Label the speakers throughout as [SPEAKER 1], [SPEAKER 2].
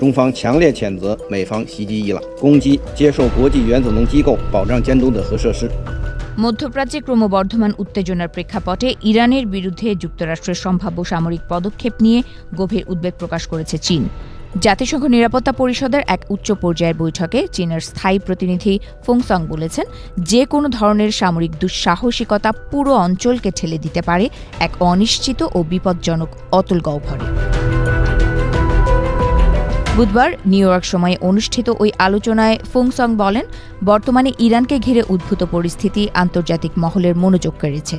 [SPEAKER 1] 中方强烈谴责美方袭击伊朗，攻击接受国际原子能机构保障监督的核设施。
[SPEAKER 2] মধ্যপ্রাচ্যে ক্রমবর্ধমান উত্তেজনার প্রেক্ষাপটে ইরানের বিরুদ্ধে যুক্তরাষ্ট্রের সম্ভাব্য সামরিক পদক্ষেপ নিয়ে গভীর উদ্বেগ প্রকাশ করেছে চীন। জাতিসংঘ নিরাপত্তা পরিষদের এক উচ্চ পর্যায়ের বৈঠকে চীনের স্থায়ী প্রতিনিধি ফোংসং বলেছেন, যে কোনো ধরনের সামরিক দুঃসাহসিকতা পুরো অঞ্চলকে ঠেলে দিতে পারে এক অনিশ্চিত ও বিপজ্জনক অতল গহ্বরে। বুধবার নিউ ইয়র্ক সময়ে অনুষ্ঠিত ওই আলোচনায় ফোংসং বলেন, বর্তমানে ইরানকে ঘিরে উদ্ভূত পরিস্থিতি আন্তর্জাতিক মহলের মনোযোগ কেড়েছে।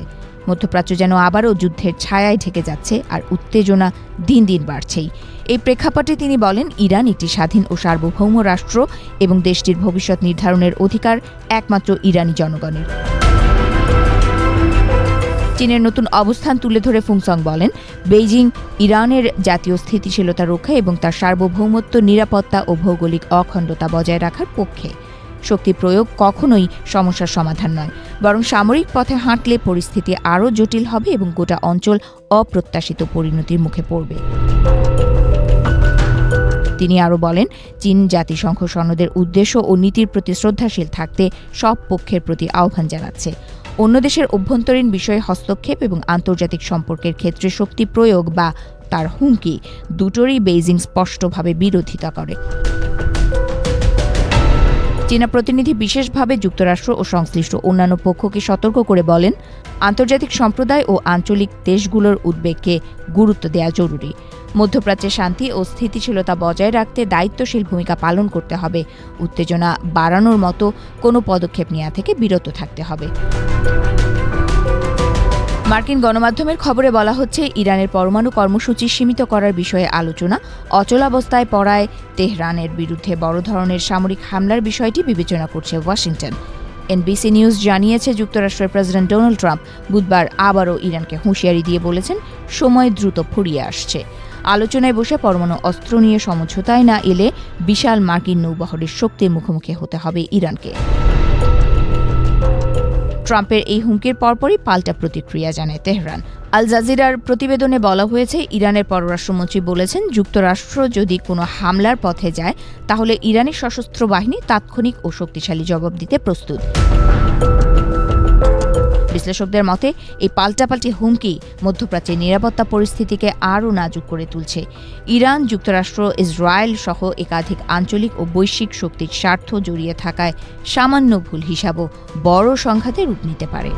[SPEAKER 2] মধ্যপ্রাচ্য যেন আবারও যুদ্ধের ছায়ায় ঢেকে যাচ্ছে আর উত্তেজনা দিন দিন বাড়ছেই। এই প্রেক্ষাপটে তিনি বলেন, ইরান একটি স্বাধীন ও সার্বভৌম রাষ্ট্র এবং দেশটির ভবিষ্যৎ নির্ধারণের অধিকার একমাত্র ইরানি জনগণের। চীনের নতুন অবস্থান তুলে ধরে ফোংসং বলেন, বেইজিং ইরানের জাতীয় স্থিতিশীলতা রক্ষা এবং তার সার্বভৌমত্ব, নিরাপত্তা ও ভৌগোলিক অখণ্ডতা বজায় রাখার পক্ষে। শক্তি প্রয়োগ কখনোই সমস্যার সমাধান নয়, বরং সামরিক পথে হাঁটলে পরিস্থিতি আরও জটিল হবে এবং গোটা অঞ্চল অপ্রত্যাশিত পরিণতির মুখে পড়বে। তিনি আরও বলেন, চীন জাতিসংঘ সনদের উদ্দেশ্য ও নীতির প্রতি শ্রদ্ধাশীল থাকতে সব পক্ষের প্রতি আহ্বান জানাচ্ছে। অন্য দেশের অভ্যন্তরীণ বিষয়ে হস্তক্ষেপ এবং আন্তর্জাতিক সম্পর্কের ক্ষেত্রে শক্তি প্রয়োগ বা তার হুমকি দুটোরই বেইজিং স্পষ্টভাবে বিরোধিতা করে। চীনা প্রতিনিধি বিশেষভাবে যুক্তরাষ্ট্র ও সংশ্লিষ্ট অন্যান্য পক্ষকে সতর্ক করে বলেন, আন্তর্জাতিক সম্প্রদায় ও আঞ্চলিক দেশগুলোর উদ্বেগকে গুরুত্ব দেওয়া জরুরি। মধ্যপ্রাচ্যে শান্তি ও স্থিতিশীলতা বজায় রাখতে দায়িত্বশীল ভূমিকা পালন করতে হবে। উত্তেজনা বাড়ানোর মতো কোনো পদক্ষেপ নেওয়া থেকে বিরত থাকতে হবে। মার্কিন গণমাধ্যমের খবরে বলা হচ্ছে, ইরানের পরমাণু কর্মসূচি সীমিত করার বিষয়ে আলোচনা অচলাবস্থায় পড়ায় তেহরানের বিরুদ্ধে বড় ধরনের সামরিক হামলার বিষয়টি বিবেচনা করছে ওয়াশিংটন। এনবিসি নিউজ জানিয়েছে, যুক্তরাষ্ট্রের প্রেসিডেন্ট ডোনাল্ড ট্রাম্প বুধবার আবারও ইরানকে হুঁশিয়ারি দিয়ে বলেছেন, সময় দ্রুত ফুরিয়ে আসছে। আলোচনায় বসে পরমাণু অস্ত্র নিয়ে সমঝোতায় না এলে বিশাল মার্কিন নৌবহরের শক্তির মুখোমুখি হতে হবে ইরানকে। ট্রাম্পের এই হুমকির পরপরই পাল্টা প্রতিক্রিয়া জানায় তেহরান। আল জাজিরার প্রতিবেদনে বলা হয়েছে, ইরানের পররাষ্ট্রমন্ত্রী বলেছেন, যুক্তরাষ্ট্র যদি কোনো হামলার পথে যায় তাহলে ইরানি সশস্ত্র বাহিনী তাৎক্ষণিক ও শক্তিশালী জবাব দিতে প্রস্তুত। বিশ্লেষকদের মতে, এই পাল্টাপাল্টি হুমকি মধ্যপ্রাচ্যের নিরাপত্তা পরিস্থিতিকে আরও নাজুক করে তুলছে। ইরান, যুক্তরাষ্ট্র, ইসরায়েল সহ একাধিক আঞ্চলিক ও বৈশ্বিক শক্তির স্বার্থ জড়িয়ে থাকায় সামান্য ভুল হিসাবও বড় সংঘাতে রূপ নিতে পারে।